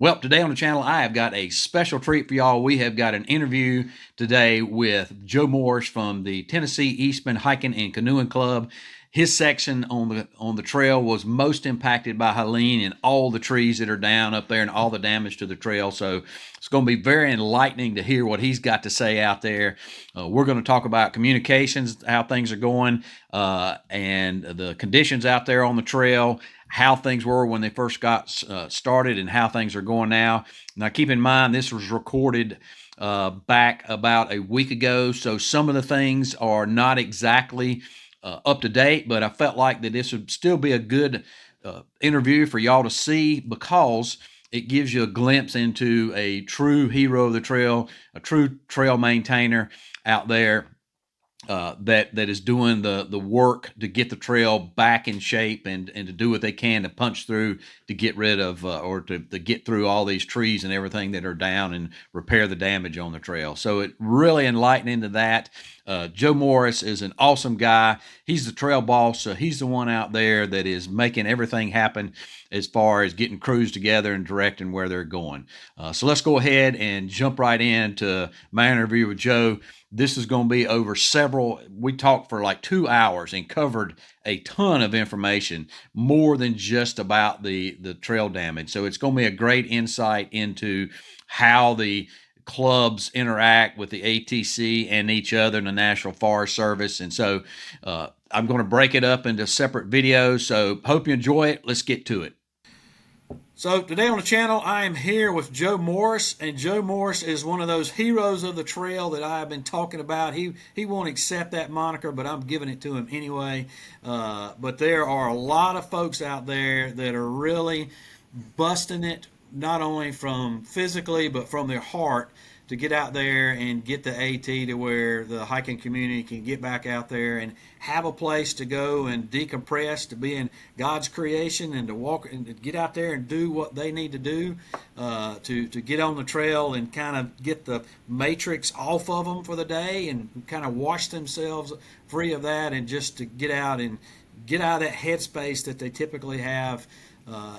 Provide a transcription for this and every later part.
Well, today on the channel, I have got a special treat for y'all. We have got an interview today with Joe Morris from the Tennessee Eastman Hiking and Canoeing Club. His section on the trail was most impacted by Helene and all the trees that are down up there and all the damage to the trail. So it's going to be very enlightening to hear what he's got to say out there. We're going to talk about communications, how things are going, and the conditions out there on the trail, how things were when they first got started and how things are going now. Now, keep in mind, this was recorded back about a week ago, so some of the things are not exactly up to date, but I felt like that this would still be a good interview for y'all to see because it gives you a glimpse into a true hero of the trail, a true trail maintainer out there that is doing the work to get the trail back in shape and to do what they can to punch through to get rid of or to get through all these trees and everything that are down and repair the damage on the trail. So it really enlightening to that. Joe Morris is an awesome guy. He's the trail boss. So he's the one out there that is making everything happen as far as getting crews together and directing where they're going. So let's go ahead and jump right into my interview with Joe. This is going to be over we talked for like 2 hours and covered a ton of information, more than just about the trail damage. So it's going to be a great insight into how the clubs interact with the ATC and each other and the National Forest Service. And so I'm going to break it up into separate videos. So hope you enjoy it. Let's get to it. So today on the channel, I am here with Joe Morris, and Joe Morris is one of those heroes of the trail that I have been talking about. He won't accept that moniker, but I'm giving it to him anyway. But there are a lot of folks out there that are really busting it, not only from physically, but from their heart, to get out there and get the AT to where the hiking community can get back out there and have a place to go and decompress, to be in God's creation and to walk and to get out there and do what they need to do to get on the trail and kind of get the matrix off of them for the day and kind of wash themselves free of that and just to get out of that headspace that they typically have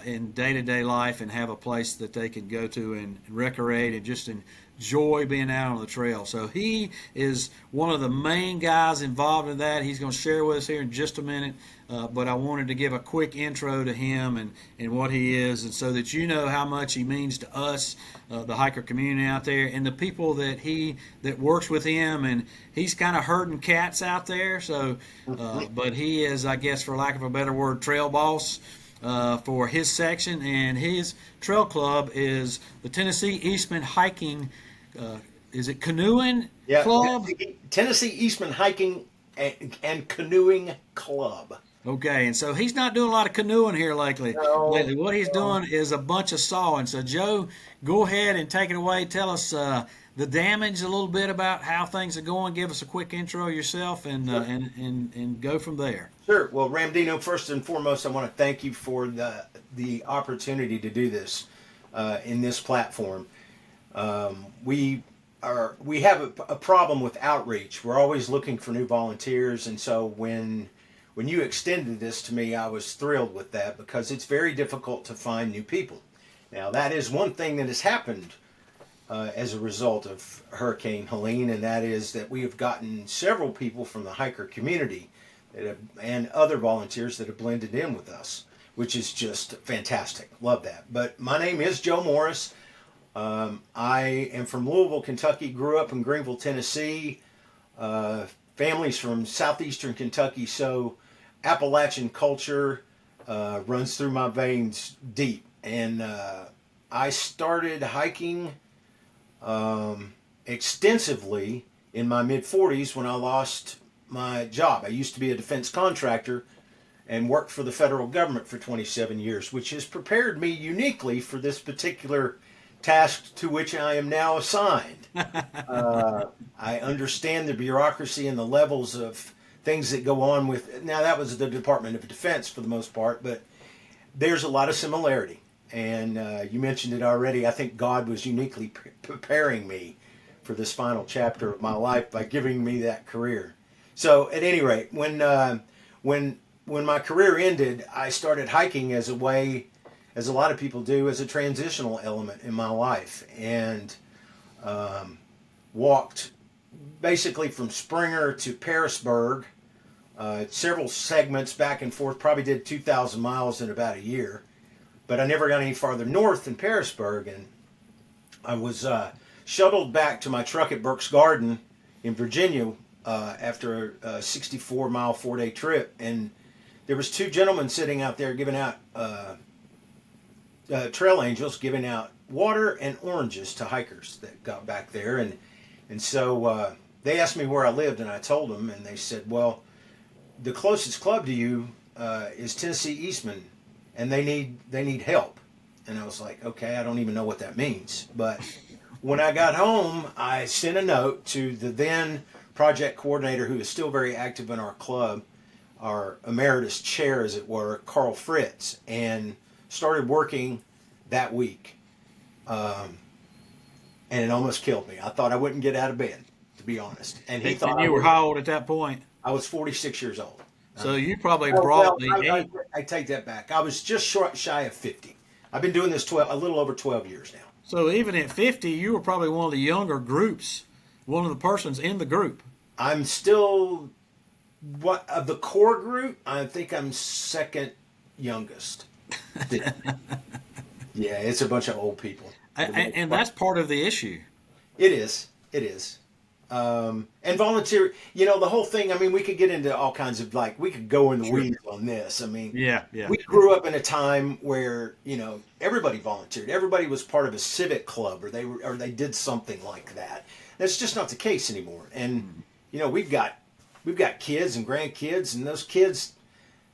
in day-to-day life and have a place that they can go to and recreate and just enjoy being out on the trail. So he is one of the main guys involved in that. He's going to share with us here in just a minute, but I wanted to give a quick intro to him and what he is, and so that you know how much he means to us, the hiker community out there, and the people that works with him. And he's kind of herding cats out there, so but he is, I guess, for lack of a better word, trail boss for his section, and his trail club is the Tennessee Eastman Hiking. Is it Canoeing Club? Tennessee Eastman Hiking and Canoeing Club. Okay, and so he's not doing a lot of canoeing here lately. No, What he's doing is a bunch of sawing. So Joe, go ahead and take it away. Tell us the damage, a little bit about how things are going. Give us a quick intro yourself, and and go from there. Sure. Well, Ramdino, first and foremost, I want to thank you for the opportunity to do this in this platform. We have a problem with outreach. We're always looking for new volunteers, and so when you extended this to me, I was thrilled with that because it's very difficult to find new people. Now, that is one thing that has happened as a result of Hurricane Helene, and that is that we have gotten several people from the hiker community and other volunteers that have blended in with us, which is just fantastic. Love that. But my name is Joe Morris. I am from Louisville, Kentucky, grew up in Greenville, Tennessee. Family's from southeastern Kentucky, so Appalachian culture runs through my veins deep. And I started hiking extensively in my mid-40s when I lost my job. I used to be a defense contractor and worked for the federal government for 27 years, which has prepared me uniquely for this particular task to which I am now assigned. I understand the bureaucracy and the levels of things that go on with. Now, that was the Department of Defense for the most part, but there's a lot of similarity. And you mentioned it already. I think God was uniquely preparing me for this final chapter of my life by giving me that career. So, at any rate, when my career ended, I started hiking as a way as a lot of people do, as a transitional element in my life, and walked basically from Springer to Parisburg, several segments back and forth. Probably did 2,000 miles in about a year, but I never got any farther north than Parisburg, and I was shuttled back to my truck at Burke's Garden in Virginia after a 64-mile 4-day trip, and there was two gentlemen sitting out there giving out trail angels, giving out water and oranges to hikers that got back there, and so they asked me where I lived, and I told them, and they said, well, the closest club to you is Tennessee Eastman, and they need help. And I was like, okay, I don't even know what that means. But when I got home, I sent a note to the then project coordinator, who is still very active in our club, our emeritus chair, as it were, Carl Fritz, and started working that week. And it almost killed me. I thought I wouldn't get out of bed, to be honest. And he thought you were how old at that point? I was 46 years old. So you probably brought the I take that back. I was just shy of 50. I've been doing this a little over 12 years now. So even at 50, you were probably one of the younger groups, one of the persons in the group. I'm still, of the core group, I think I'm second youngest. Yeah, it's a bunch of old people. And that's part of the issue. It is. And volunteer, the whole thing, I mean, we could get into all kinds of, we could go in the weeds on this. I mean, yeah. We grew up in a time where, everybody volunteered. Everybody was part of a civic club, or they did something like that. That's just not the case anymore. And, we've got kids and grandkids, and those kids,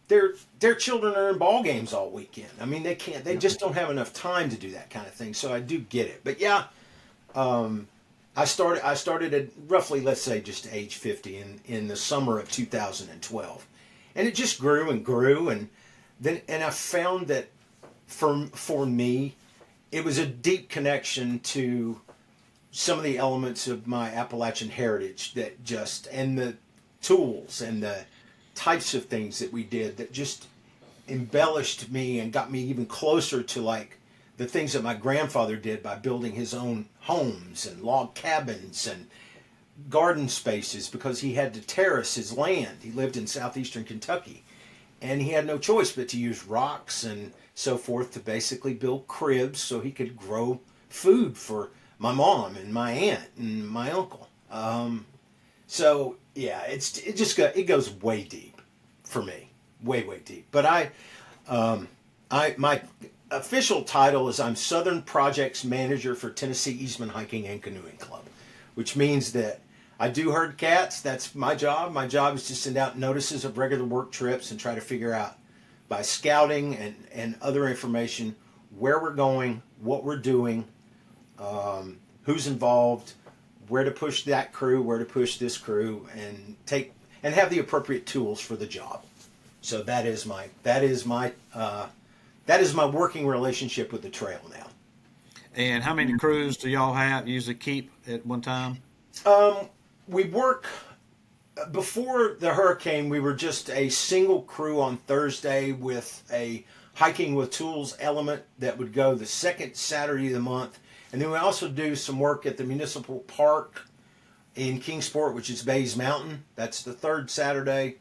their children are in ball games all weekend. I mean, they just don't have enough time to do that kind of thing. So I do get it. But yeah, I started at roughly, let's say, just age 50 in the summer of 2012, and it just grew and grew, and I found that for me, it was a deep connection to some of the elements of my Appalachian heritage and the tools and the types of things that we did that just embellished me and got me even closer to the things that my grandfather did by building his own homes and log cabins and garden spaces, because he had to terrace his land. He lived in southeastern Kentucky, and he had no choice but to use rocks and so forth to basically build cribs so he could grow food for my mom and my aunt and my uncle. So yeah, it goes way deep for me, way deep. But my official title is I'm Southern Projects Manager for Tennessee Eastman Hiking and Canoeing Club, which means that I do herd cats. That's my job. My job is to send out notices of regular work trips and try to figure out by scouting and other information where we're going, what we're doing, who's involved, where to push that crew, where to push this crew, and have the appropriate tools for the job. So that is my working relationship with the trail now. And how many crews do y'all usually keep at one time? We work, before the hurricane, we were just a single crew on Thursday with a hiking with tools element that would go the second Saturday of the month. And then we also do some work at the municipal park in Kingsport, which is Bays Mountain. That's the third Saturday.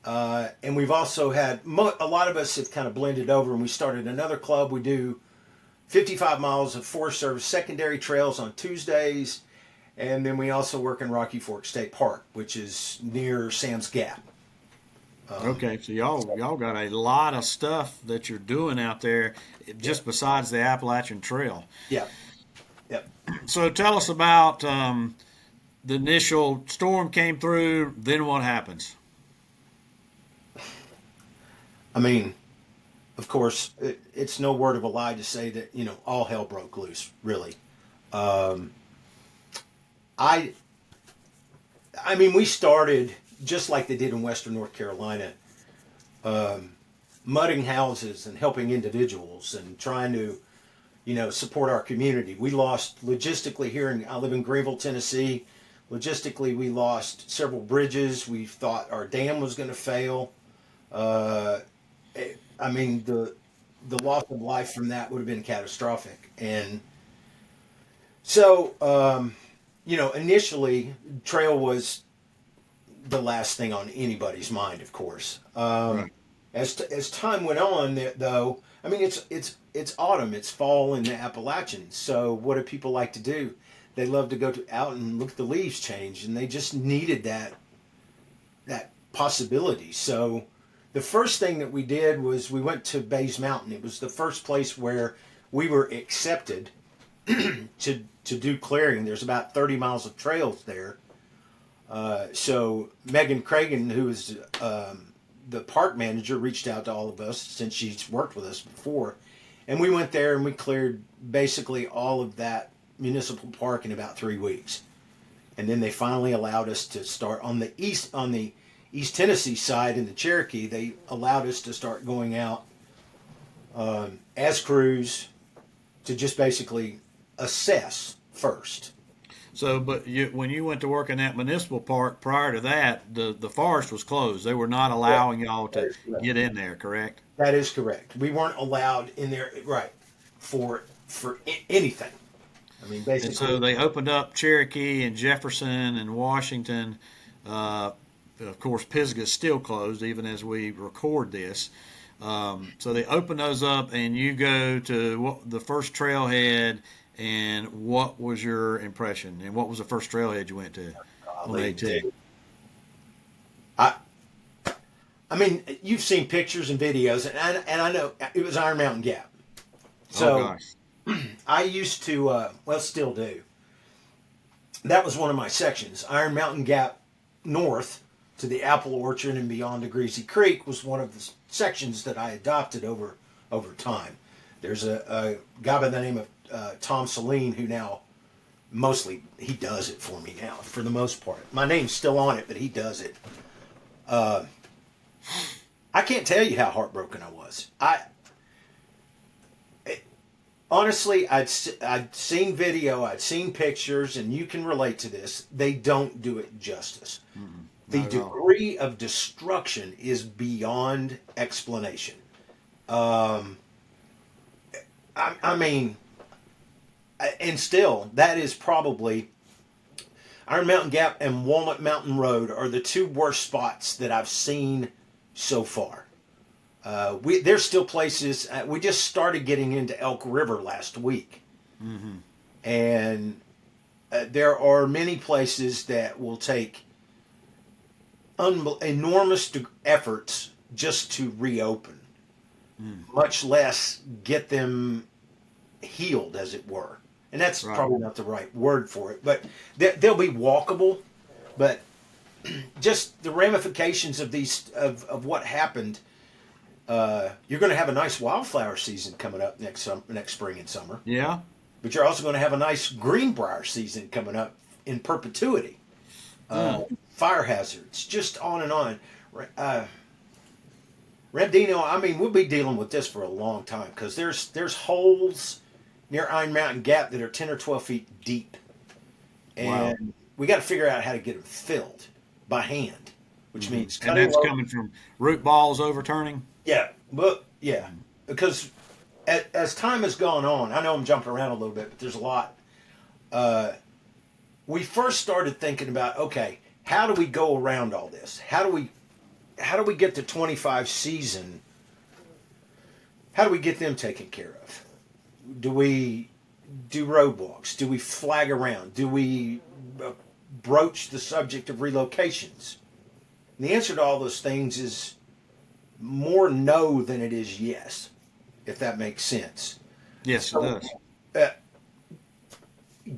And we've also had, a lot of us have kind of blended over, and we started another club. We do 55 miles of Forest Service secondary trails on Tuesdays. And then we also work in Rocky Fork State Park, which is near Sam's Gap. Okay, so y'all got a lot of stuff that you're doing out there, just besides the Appalachian Trail. Yeah. Yep. So tell us about the initial storm came through. Then what happens? I mean, of course, it's no word of a lie to say that all hell broke loose. Really. I mean, we started just like they did in Western North Carolina, mudding houses and helping individuals and trying to, support our community. We lost logistically here. I live in Greenville, Tennessee. Logistically, we lost several bridges. We thought our dam was going to fail. I mean, the loss of life from that would have been catastrophic. And so, initially, trail was the last thing on anybody's mind, of course. Right. As time went on, though, I mean, it's autumn, it's fall in the Appalachians. So what do people like to do? They love to go out and look at the leaves change, and they just needed that possibility. So the first thing that we did was we went to Bays Mountain. It was the first place where we were accepted to do clearing. There's about 30 miles of trails there. So Megan Cragen, who is the park manager, reached out to all of us since she's worked with us before. And we went there and we cleared basically all of that municipal park in about 3 weeks. And then they finally allowed us to start on the East Tennessee side in the Cherokee. They allowed us to start going out as crews to just basically assess first. So, but when you went to work in that municipal park prior to that, the forest was closed. They were not allowing y'all to get in there, correct? That is correct. We weren't allowed in there, right, for anything. I mean, basically. And so they opened up Cherokee and Jefferson and Washington. Of course, Pisgah's still closed, even as we record this. So they opened those up, and you go to the first trailhead. And what was your impression? And what was the first trailhead you went to on AT? I mean, you've seen pictures and videos, and I know it was Iron Mountain Gap. So I used to, still do. That was one of my sections. Iron Mountain Gap North to the Apple Orchard and beyond to Greasy Creek was one of the sections that I adopted over time. There's a guy by the name of Tom Saline, who now he does it for me now for the most part. My name's still on it, but he does it. I can't tell you how heartbroken I was. Honestly, I'd seen video, I'd seen pictures, and you can relate to this. They don't do it justice. The degree of destruction is beyond explanation. I mean, and still, that is probably Iron Mountain Gap and Walnut Mountain Road are the two worst spots that I've seen so far. There's still places. We just started getting into Elk River last week, and there are many places that will take enormous efforts just to reopen, much less get them healed, as it were. And that's probably not the right word for it, but they'll be walkable. But just the ramifications of of what happened. You're going to have a nice wildflower season coming up next spring and summer. Yeah. But you're also going to have a nice greenbrier season coming up in perpetuity. Fire hazards, just on and on. Ramdino, I mean, we'll be dealing with this for a long time because there's holes near Iron Mountain Gap that are 10 or 12 feet deep. And we got to figure out how to get them filled by hand, which means and that's coming from root balls overturning? Yeah, because as time has gone on, I know I'm jumping around a little bit, but there's a lot. We first started thinking about, okay, how do we go around all this? How do we get the 25 season? How do we get them taken care of? Do we do roadwalks? Do we flag around? Do we broach the subject of relocations? And the answer to all those things is more no than it is yes, if that makes sense. Yes, so, it does.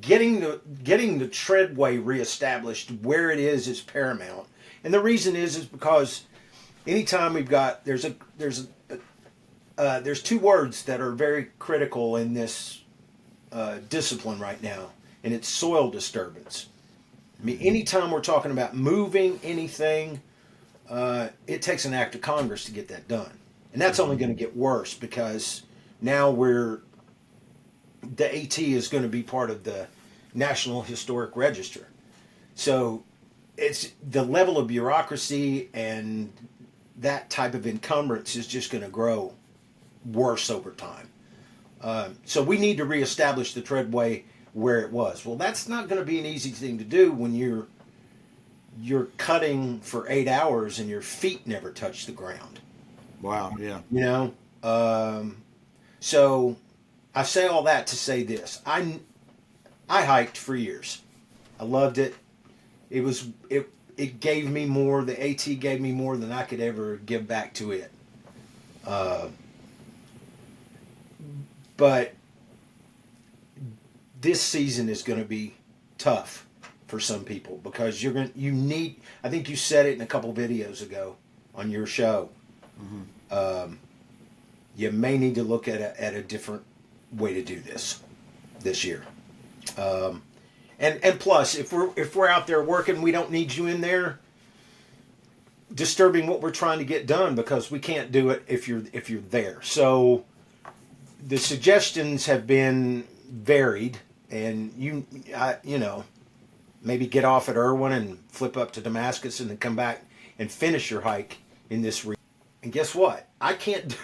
Getting the Treadway reestablished where it is paramount, and the reason is because anytime we've got there's two words that are very critical in this discipline right now, and it's soil disturbance. I mean, anytime we're talking about moving anything, it takes an act of Congress to get that done. And that's only going to get worse because now the AT is going to be part of the National Historic Register. So it's the level of bureaucracy and that type of encumbrance is just going to grow worse over time. So we need to reestablish the Treadway where it was. Well, that's not going to be an easy thing to do when you're cutting for 8 hours and your feet never touch the ground. Wow. Yeah. You know. So I say all that to say this: I hiked for years. I loved it. It gave me more. The AT gave me more than I could ever give back to it. But this season is going to be tough for some people because you need. I think you said it in a couple videos ago on your show. Mm-hmm. You may need to look at a different way to do this year. And plus, if we're out there working, we don't need you in there disturbing what we're trying to get done because we can't do it if you're there. So the suggestions have been varied, and you know, maybe get off at Irwin and flip up to Damascus and then come back and finish your hike in this region. And guess what? I can't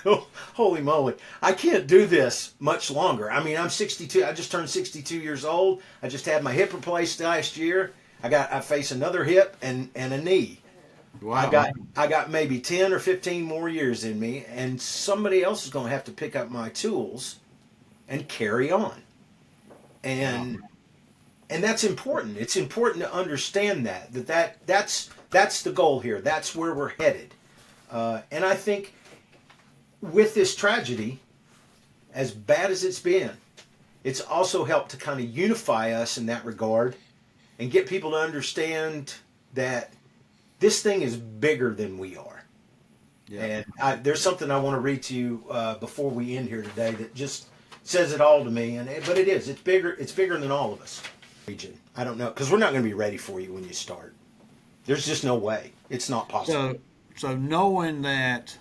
do, holy moly, I can't do this much longer. I mean, I'm 62. I just turned 62 years old. I just had my hip replaced last year. I face another hip and a knee. Wow. I got maybe 10 or 15 more years in me, and somebody else is going to have to pick up my tools and carry on. And that's important. It's important to understand that's the goal here. That's where we're headed. And I think with this tragedy, as bad as it's been, it's also helped to kind of unify us in that regard and get people to understand that this thing is bigger than we are. Yeah. And there's something I want to read to you before we end here today that just says it all to me. But it is. It's bigger. It's bigger than all of us. Region. I don't know, because we're not going to be ready for you when you start. There's just no way. It's not possible. So knowing that,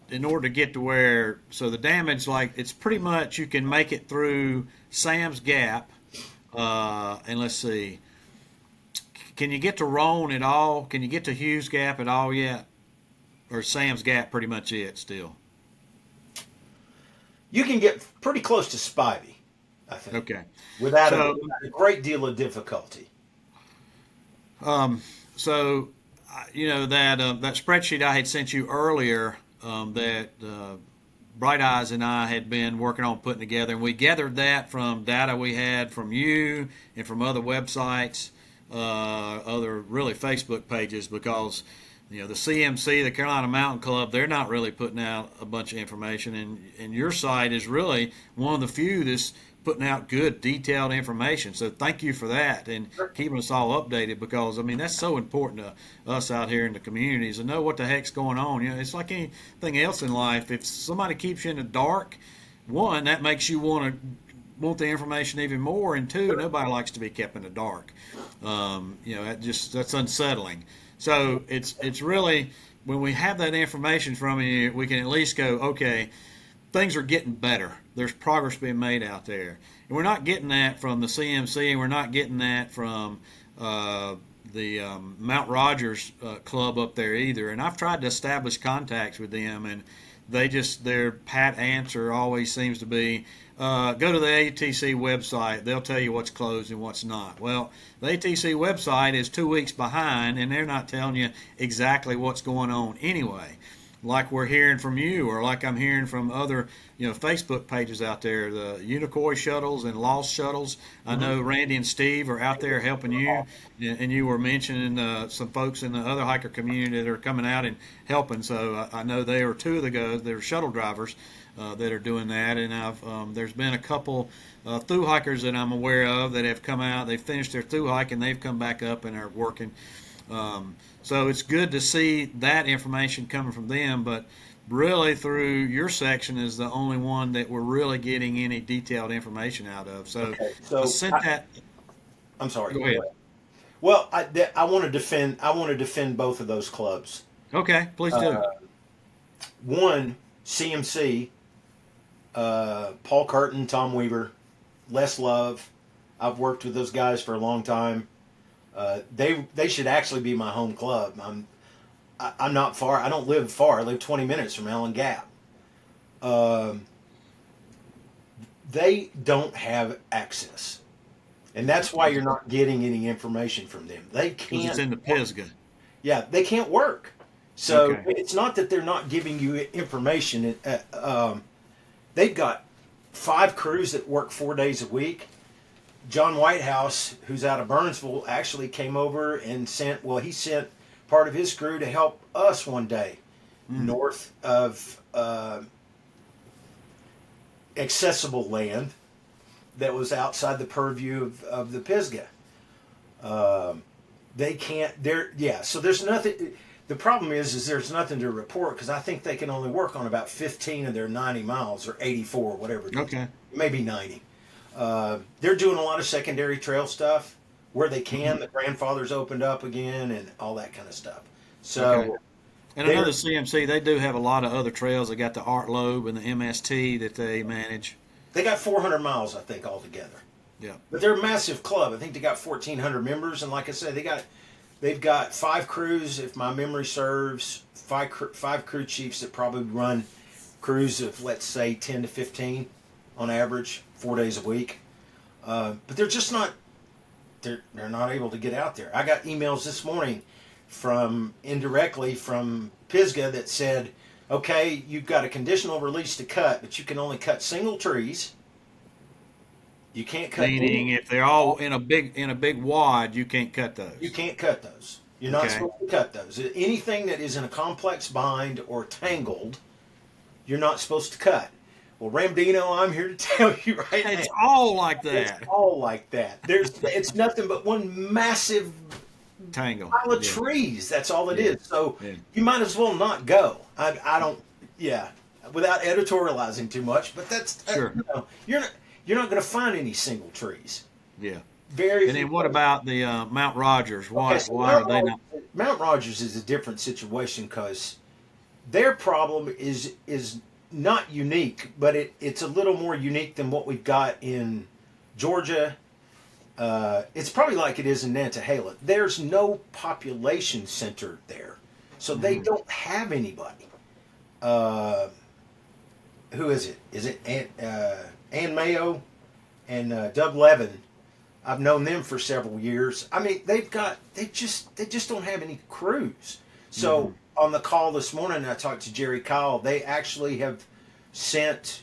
in order to get to where, so the damage, like, it's pretty much you can make it through Sam's Gap, and let's see, can you get to Roan at all? Can you get to Hughes Gap at all yet? Or Sam's Gap pretty much it still? You can get pretty close to Spivey, I think. Okay. Without a great deal of difficulty. So, you know, that spreadsheet I had sent you earlier, that Bright Eyes and I had been working on putting together, and we gathered that from data we had from you and from other websites, other really Facebook pages, because, you know, the CMC, the Carolina Mountain Club, they're not really putting out a bunch of information, and your site is really one of the few that's putting out good, detailed information. So thank you for that and keeping us all updated, because, I mean, that's so important to us out here in the communities to know what the heck's going on. You know, it's like anything else in life. If somebody keeps you in the dark, one, that makes you want the information even more, and two, nobody likes to be kept in the dark. You know, that's unsettling. So it's really, when we have that information from you, we can at least go, okay, things are getting better. There's progress being made out there. And we're not getting that from the CMC, and we're not getting that from the Mount Rogers club up there either. And I've tried to establish contacts with them, and their pat answer always seems to be, go to the ATC website. They'll tell you what's closed and what's not. Well, the ATC website is 2 weeks behind, and they're not telling you exactly what's going on anyway. Like we're hearing from you, or like I'm hearing from other, you know, Facebook pages out there, the Unicoi shuttles and Lost shuttles. I know Randy and Steve are out there helping you, and you were mentioning some folks in the other hiker community that are coming out and helping. So I know they are two of the guys, they're shuttle drivers that are doing that, and there's been a couple through hikers that I'm aware of that have come out. They've finished their through hike and they've come back up and are working. So it's good to see that information coming from them, but really through your section is the only one that we're really getting any detailed information out of. So, okay, so I sent that. I'm sorry. Go ahead. Well, I want to defend both of those clubs. Okay, please do. One, CMC, Paul Curtin, Tom Weaver, Les Love. I've worked with those guys for a long time. They should actually be my home club. I'm not far. I don't live far. I live 20 minutes from Allen Gap. Um, they don't have access, and that's why you're not getting any information from them. They Because it's can't. in the Pisgah. Yeah, they can't work. So Okay. it's not that they're not giving you information. They've got 5 crews that work 4 days a week. John Whitehouse, who's out of Burnsville, actually came over and he sent part of his crew to help us one day north of accessible land that was outside the purview of the Pisgah. They can't, so there's nothing. The problem is there's nothing to report because I think they can only work on about 15 of their 90 miles or 84, whatever it is. Okay. Maybe 90. They're doing a lot of secondary trail stuff where they can. The grandfathers opened up again and all that kind of stuff. So, Okay. And I know the CMC, they do have a lot of other trails. They got the Art Lobe and the MST that they manage. they got 400 miles, I think, altogether. Yeah. But they're a massive club. I think they got 1,400 members, and like I said, they've got 5 crews, if my memory serves, five crew chiefs that probably run crews of, let's say, 10 to 15 on average, 4 days a week. But they're just not. They're not able to get out there. I got emails this morning indirectly from Pisgah that said, "Okay, you've got a conditional release to cut, but you can only cut single trees. You can't cut. Meaning, if they're all in a big wad, you can't cut those. You can't cut those. You're not Okay. supposed to cut those. Anything that is in a complex bind or tangled, you're not supposed to cut." Well, Ramdino, I'm here to tell you right now. It's all like that. It's all like that. It's nothing but one massive Tangle. pile of Yeah. trees. That's all it is. So Yeah. you might as well not go. I don't. Yeah, without editorializing too much, but that's Sure. you're not going to find any single trees. Yeah. Very. And then what about the Mount Rogers? Why Okay, so why are they not? Mount Rogers is a different situation because their problem is not unique, but it's a little more unique than what we've got in Georgia. It's probably like it is in Nantahala. There's no population center there, so they don't have anybody. Who is it? Is it Ann Mayo and Doug Levin? I've known them for several years. I mean, they just don't have any crews. So on the call this morning, I talked to Jerry Kyle. They actually have sent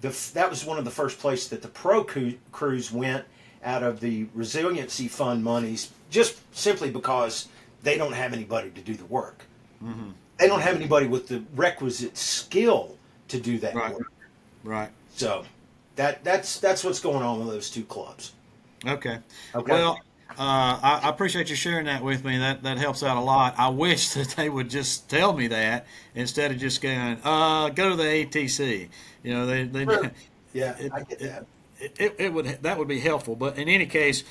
that was one of the first places that the pro crews went out of the resiliency fund monies, just simply because they don't have anybody to do the work. Mm-hmm. They don't have anybody with the requisite skill to do that Right. work. Right. So that's what's going on with those 2 clubs. Okay. Okay. Well, I appreciate you sharing that with me. That helps out a lot. I wish that they would just tell me that instead of just going, go to the ATC. You know, they Sure. Yeah, I get that. that would be helpful. But in any case,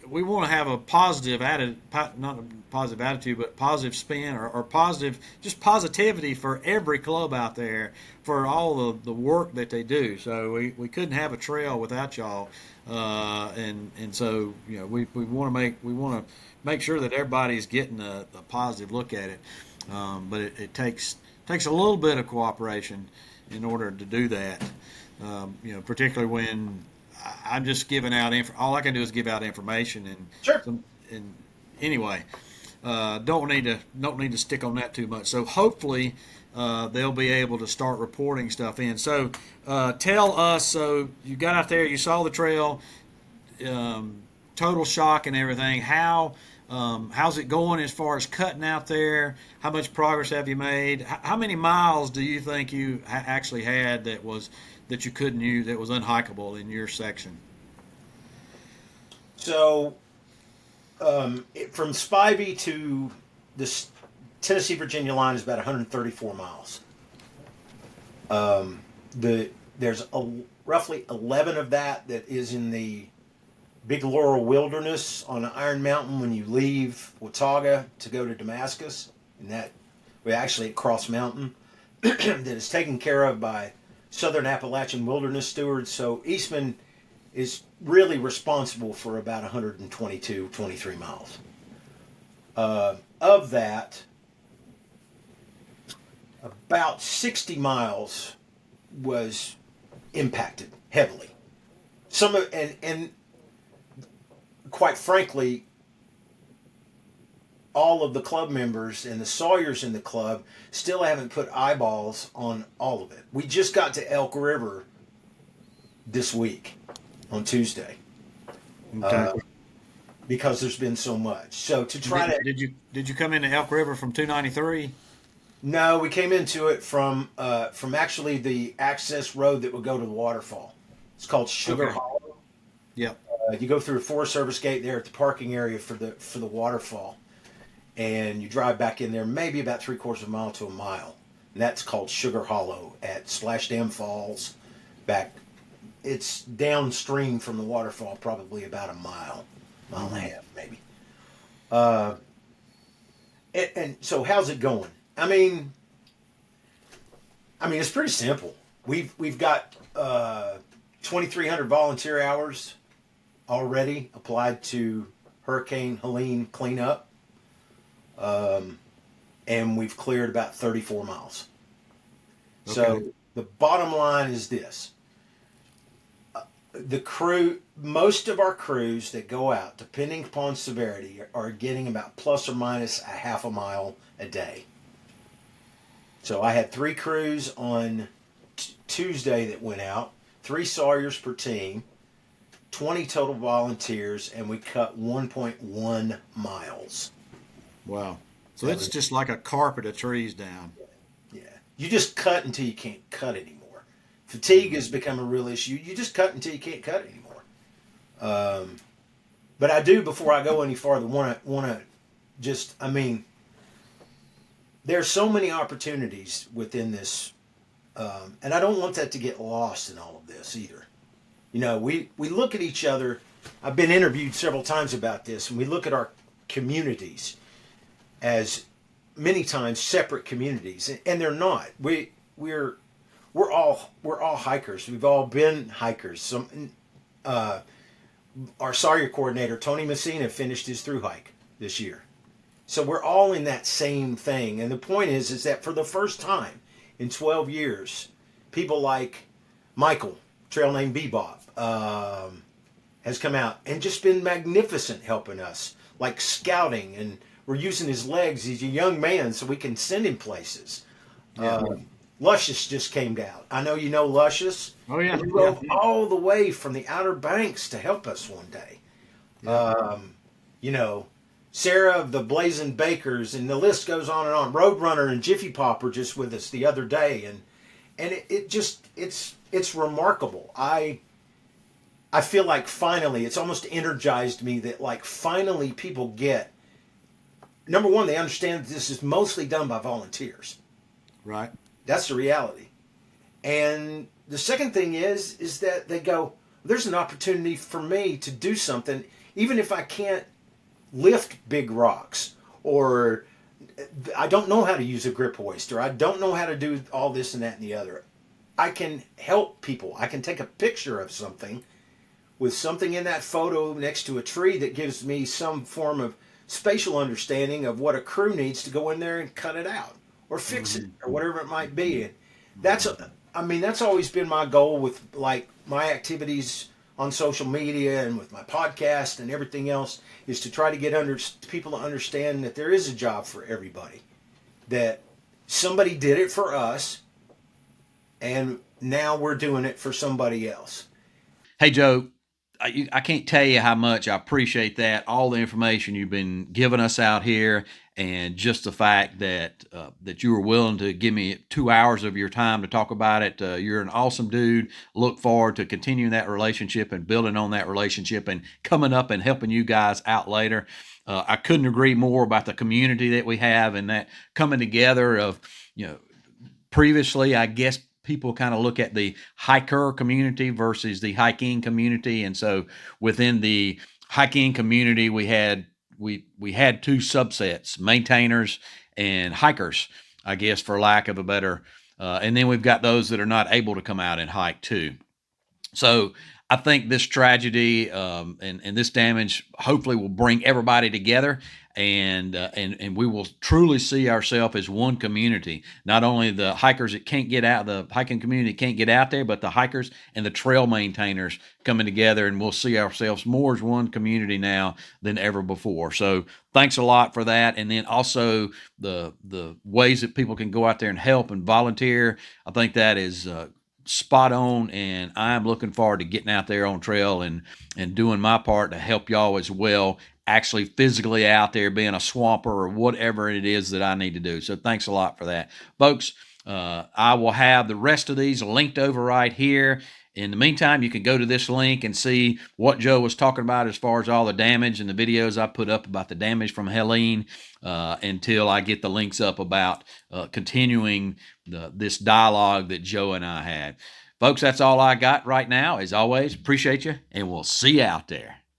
we want to have a positive not a positive attitude, but positive spin or positive, just positivity for every club out there for all the work that they do. So we couldn't have a trail without y'all, and so you know we want to make sure that everybody's getting a positive look at it. But it takes a little bit of cooperation in order to do that. You know, particularly when I'm just giving out all I can do is give out information and Sure. and anyway, don't need to stick on that too much. So hopefully they'll be able to start reporting stuff in. So tell us. So you got out there, you saw the trail, total shock and everything. How's it going as far as cutting out there? How much progress have you made? How many miles do you think you actually had that you couldn't use, that was unhikeable in your section? So from Spivey to the Tennessee-Virginia line is about 134 miles. There's roughly 11 of that is in the Big Laurel Wilderness on Iron Mountain when you leave Watauga to go to Damascus, and that we actually at Cross Mountain that is taken care of by Southern Appalachian Wilderness Stewards. So Eastman is really responsible for about 122, 23 miles. Of that, about 60 miles was impacted heavily. Some of and quite frankly, all of the club members and the Sawyers in the club still haven't put eyeballs on all of it. We just got to Elk River this week on Tuesday. Okay. Because there's been so much. So to try to did you come into Elk River from 293? No, we came into it from actually the access road that would go to the waterfall. It's called Sugar Hollow. Yep. You go through a Forest Service gate there at the parking area for the waterfall, and you drive back in there maybe about 3/4 of a mile to a mile. And that's called Sugar Hollow at Splash Dam Falls. It's downstream from the waterfall, probably about a mile and a half, maybe. And so how's it going? I mean, it's pretty simple. We've got 2,300 volunteer hours already applied to Hurricane Helene cleanup, and we've cleared about 34 miles. Okay. So the bottom line is this: the crew, most of our crews that go out, depending upon severity, are getting about plus or minus a half a mile a day. So I had 3 crews on Tuesday that went out, 3 Sawyers per team, 20 total volunteers, and we cut 1.1 miles. Wow. So it's just like a carpet of trees down. Yeah. You just cut until you can't cut anymore. Fatigue has become a real issue. You just cut until you can't cut anymore. But I do, before I go any farther, want to just, there's so many opportunities within this, and I don't want that to get lost in all of this either. You know, we look at each other. I've been interviewed several times about this, and we look at our communities as many times separate communities, and they're not. We're all hikers. We've all been hikers. Our Sawyer coordinator, Tony Messina, finished his through hike this year. So we're all in that same thing. And the point is that for the first time in 12 years, people like Michael, trail name Bebop, has come out and just been magnificent helping us, like scouting, and we're using his legs. He's a young man, so we can send him places. Yeah. Luscious just came out. I know you know Luscious. Oh, yeah. He drove all the way from the Outer Banks to help us one day. Yeah. Sarah of the Blazing Bakers, and the list goes on and on. Roadrunner and Jiffy Pop were just with us the other day, and it's remarkable. I feel like finally, it's almost energized me that like finally people get, number one, they understand that this is mostly done by volunteers. Right. That's the reality. And the second thing is that they go, there's an opportunity for me to do something, even if I can't lift big rocks, or I don't know how to use a grip hoist, or I don't know how to do all this and that and the other. I can help people. I can take a picture of something with something in that photo next to a tree that gives me some form of spatial understanding of what a crew needs to go in there and cut it out or fix it or whatever it might be. And that's always been my goal with like my activities on social media and with my podcast and everything else, is to try to get people to understand that there is a job for everybody, that somebody did it for us and now we're doing it for somebody else. Hey, Joe, I can't tell you how much I appreciate that, all the information you've been giving us out here, and just the fact that that you were willing to give me 2 hours of your time to talk about it. You're an awesome dude. Look forward to continuing that relationship and building on that relationship and coming up and helping you guys out later. I couldn't agree more about the community that we have and that coming together of, previously, I guess, people kind of look at the hiker community versus the hiking community. And so within the hiking community, we had 2 subsets, maintainers and hikers, I guess, for lack of a better, and then we've got those that are not able to come out and hike too. So I think this tragedy and this damage hopefully will bring everybody together and we will truly see ourselves as one community. Not only the hikers that can't get out, the hiking community can't get out there, but the hikers and the trail maintainers coming together, and we'll see ourselves more as one community now than ever before. So thanks a lot for that. And then also the ways that people can go out there and help and volunteer. I think that is spot on, and I'm looking forward to getting out there on trail and doing my part to help y'all as well, actually physically out there being a swamper or whatever it is that I need to do. So thanks a lot for that, folks. I will have the rest of these linked over right here. In the meantime, you can go to this link and see what Joe was talking about as far as all the damage and the videos I put up about the damage from Helene, until I get the links up about continuing this dialogue that Joe and I had. Folks, that's all I got right now. As always, appreciate you, and we'll see you out there.